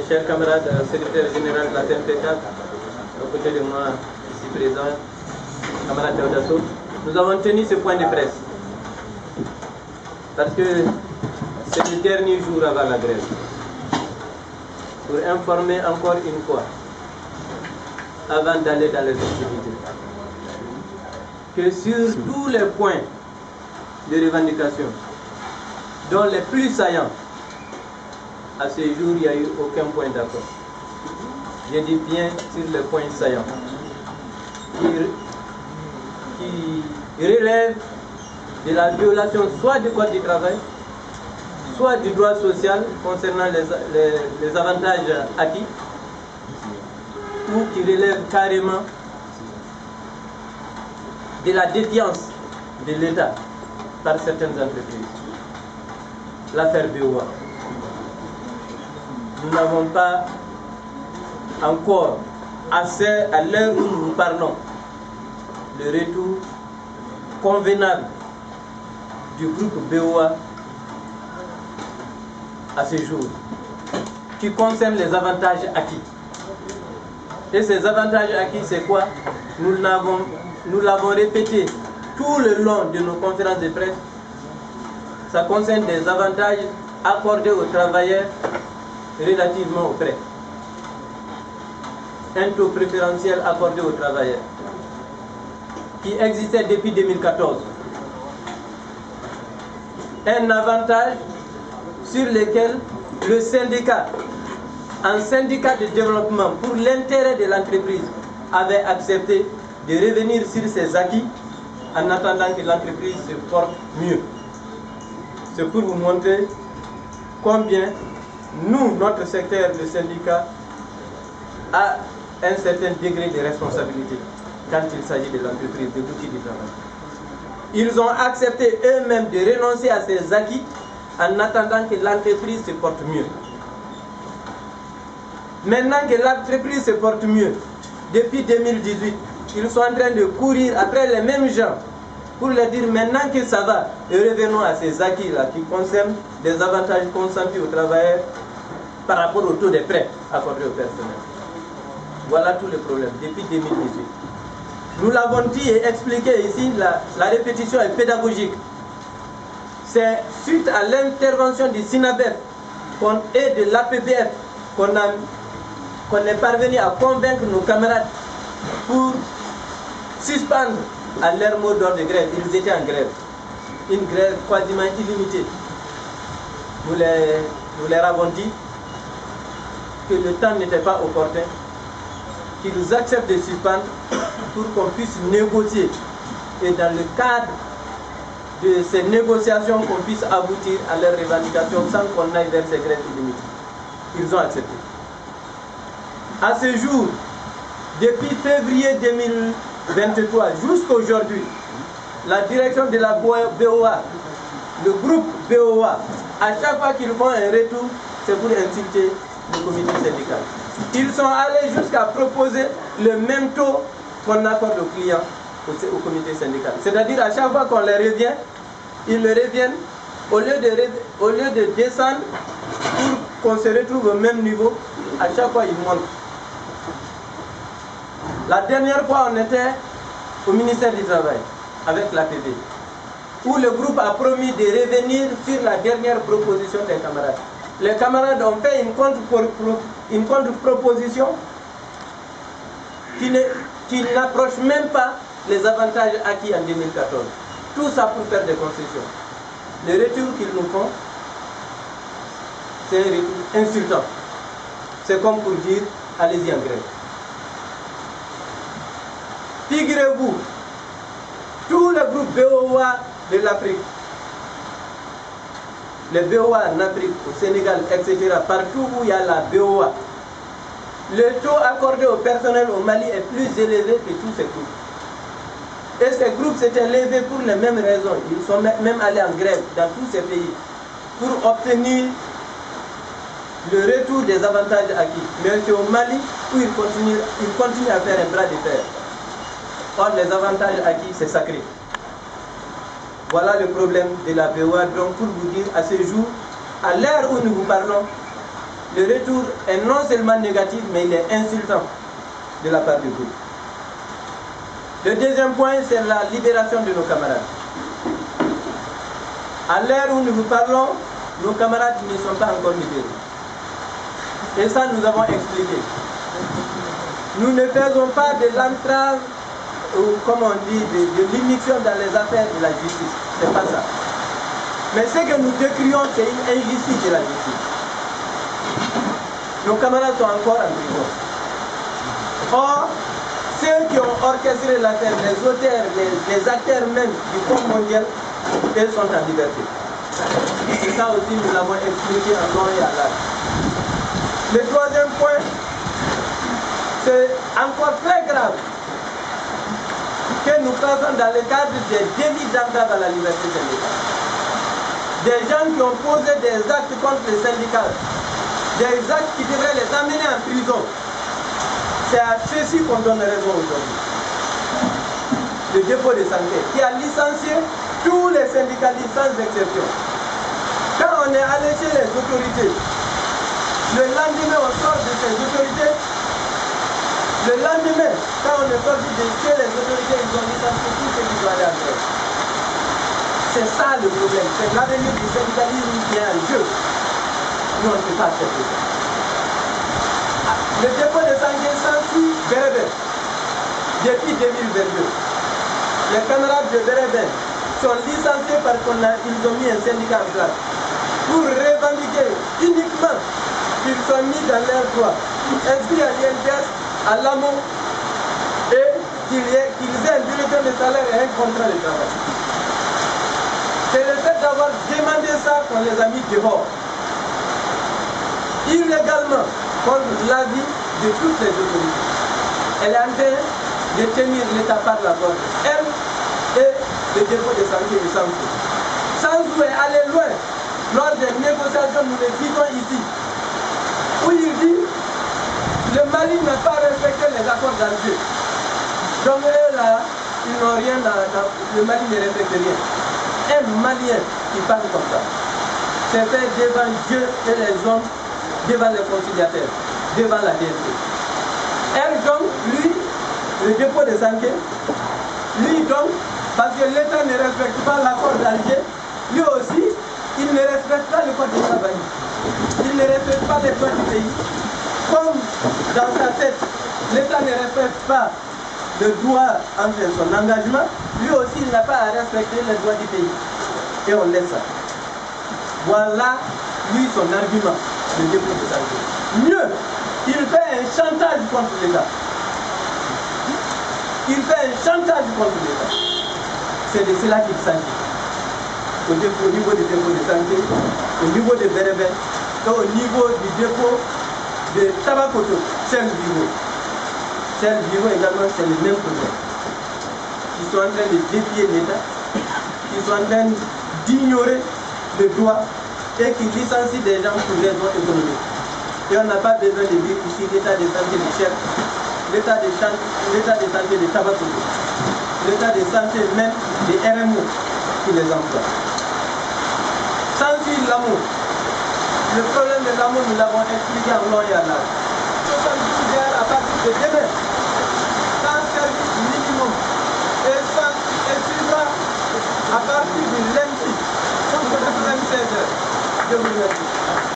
chers camarades, secrétaire général de la CNP4, aux côtés de moi, ici présent, camarade Daoudasso, nous avons tenu ce point de presse parce que c'est le dernier jour avant la grève. Pour informer encore une fois, avant d'aller dans les activités, que sur tous les points de revendication, dont les plus saillants, à ce jour, il n'y a eu aucun point d'accord. Je dis bien sur les points saillants, qui relèvent de la violation soit du Code du travail, soit du droit social concernant les avantages acquis, ou qui relèvent carrément de la défiance de l'État par certaines entreprises. L'affaire BOA. Nous n'avons pas encore assez, à l'heure où nous parlons, le retour convenable du groupe BOA à ce jour, qui concerne les avantages acquis. Et ces avantages acquis, c'est quoi? Nous l'avons répété tout le long de nos conférences de presse. Ça concerne des avantages accordés aux travailleurs relativement aux prêts. Un taux préférentiel accordé aux travailleurs qui existait depuis 2014. Un avantage sur lequel le syndicat, un syndicat de développement pour l'intérêt de l'entreprise, avait accepté de revenir sur ses acquis en attendant que l'entreprise se porte mieux. C'est pour vous montrer combien nous, notre secteur, le syndicat, a un certain degré de responsabilité quand il s'agit de l'entreprise, de l'outil du travail. Ils ont accepté eux-mêmes de renoncer à ces acquis en attendant que l'entreprise se porte mieux. Maintenant que l'entreprise se porte mieux, depuis 2018, ils sont en train de courir après les mêmes gens pour leur dire maintenant que ça va, et revenons à ces acquis-là qui concernent des avantages consentis aux travailleurs par rapport au taux des prêts accordés au personnel. Voilà tous les problèmes depuis 2018. Nous l'avons dit et expliqué ici, la répétition est pédagogique. C'est suite à l'intervention du SINABEF et de l'APBF qu'on est parvenu à convaincre nos camarades pour suspendre à leur mot d'ordre de grève. Ils étaient en grève. Une grève quasiment illimitée. Nous leur avons dit que le temps n'était pas opportun, qu'ils acceptent de suspendre pour qu'on puisse négocier. Et dans le cadre de ces négociations, qu'on puisse aboutir à leurs revendications sans qu'on aille vers ces grèves illimitées. Ils ont accepté. À ce jour, depuis février 2023 jusqu'à aujourd'hui, la direction de la BOA, le groupe BOA, à chaque fois qu'ils font un retour, c'est pour insulter le comité syndical. Ils sont allés jusqu'à proposer le même taux qu'on accorde aux clients au comité syndical. C'est-à-dire à chaque fois qu'on les revient, ils le reviennent, au lieu de descendre pour qu'on se retrouve au même niveau, à chaque fois ils montent. La dernière fois, on était au ministère du Travail avec l'APB, où le groupe a promis de revenir sur la dernière proposition des camarades. Les camarades ont fait une contre-proposition qui n'approche même pas les avantages acquis en 2014. Tout ça pour faire des concessions. Le retour qu'ils nous font, c'est un retour insultant. C'est comme pour dire, allez-y en grève. Figurez-vous, tout le groupe BOA de l'Afrique, les BOA en Afrique, au Sénégal, etc., partout où il y a la BOA, le taux accordé au personnel au Mali est plus élevé que tous ces groupes. Et ces groupes s'étaient levés pour les mêmes raisons. Ils sont même allés en grève dans tous ces pays pour obtenir le retour des avantages acquis. Mais c'est au Mali où ils continuent à faire un bras de fer. Or, les avantages acquis, c'est sacré. Voilà le problème de la BOA. Donc, pour vous dire, à ce jour, à l'heure où nous vous parlons, le retour est non seulement négatif, mais il est insultant de la part du groupe. Le deuxième point, c'est la libération de nos camarades. À l'heure où nous vous parlons, nos camarades ne sont pas encore libérés. Et ça, nous avons expliqué. Nous ne faisons pas de l'entrave, ou comme on dit, de l'immixtion dans les affaires de la justice. C'est pas ça. Mais ce que nous décrions, c'est une injustice de la justice. Nos camarades sont encore en prison. Or, ceux qui ont orchestré l'affaire, les auteurs, les acteurs même du Fonds mondial, ils sont en liberté. Et ça aussi, nous l'avons expliqué en long et en large. Le troisième point, c'est encore très grave que nous faisons dans le cadre des délits d'entrave à la liberté syndicale. Des gens qui ont posé des actes contre les syndicats, des actes qui devraient les amener en prison. C'est à ceci qu'on donne raison aujourd'hui. Le dépôt de santé, qui a licencié tous les syndicalistes sans exception. Quand on est allé chez les autorités, le lendemain on sort de ces autorités, le lendemain, quand on est sorti de chez les autorités, ils ont licencié tout ce qui doit aller en grève. C'est ça le problème, c'est l'avenir du syndicalisme qui est en jeu. Nous on ne peut pas accepter ça. Le dépôt de santé s'ensuit Bérében depuis 2022. Les camarades de Bérében sont licenciés parce qu'ils ont mis un syndicat en place pour revendiquer uniquement qu'ils sont mis dans leurs droits, inscrits à l'INPS, à l'AMO, et qu'ils aient un bulletin de salaire et un contrat de travail. C'est le fait d'avoir demandé ça qu'on les a mis dehors. Illégalement, contre l'avis de toutes les autorités. Elle est en train de tenir l'État par la gorge. Elle et le dépôt de santé de Sanso. Sanso est allé loin lors des négociations, nous les vivons ici, où il dit le Mali n'a pas respecté les accords d'Alger. Donc eux là, ils n'ont rien le Mali ne respecte rien. Un Malien qui parle comme ça, c'est fait devant Dieu et les hommes, devant les conciliateurs, devant la DNC. Elle donc, lui, le dépôt de santé, lui donc, parce que l'État ne respecte pas l'accord d'Alger, lui aussi, il ne respecte pas le code du travail. Il ne respecte pas les droits du pays. Comme dans sa tête, l'État ne respecte pas le droit entre son engagement, lui aussi il n'a pas à respecter les droits du pays. Et on laisse ça. Voilà, lui, son argument, le dépôt de santé. Mieux, il fait un chantage contre l'État. Il fait un chantage contre l'État. C'est de cela qu'il s'agit. Au niveau du dépôt de santé, au niveau de Bérében, et au niveau du dépôt de Tabakoto, Serge Vivo. Serge Vivo également, c'est le même problème. Ils sont en train de défier l'État, ils sont en train d'ignorer le droit et qui licencient des gens pour des raisons économiques. Et on n'a pas besoin de dire ici l'état de santé des chefs, l'état de santé des Tabakoto, l'état de santé même des RMO qui les emploient. Sans l'amour, le problème de l'amour, nous l'avons expliqué en long et en large. 72 heures à partir de demain, sans service minimum, et sans suivra à partir du lundi, 96 heures. Je vous remercie.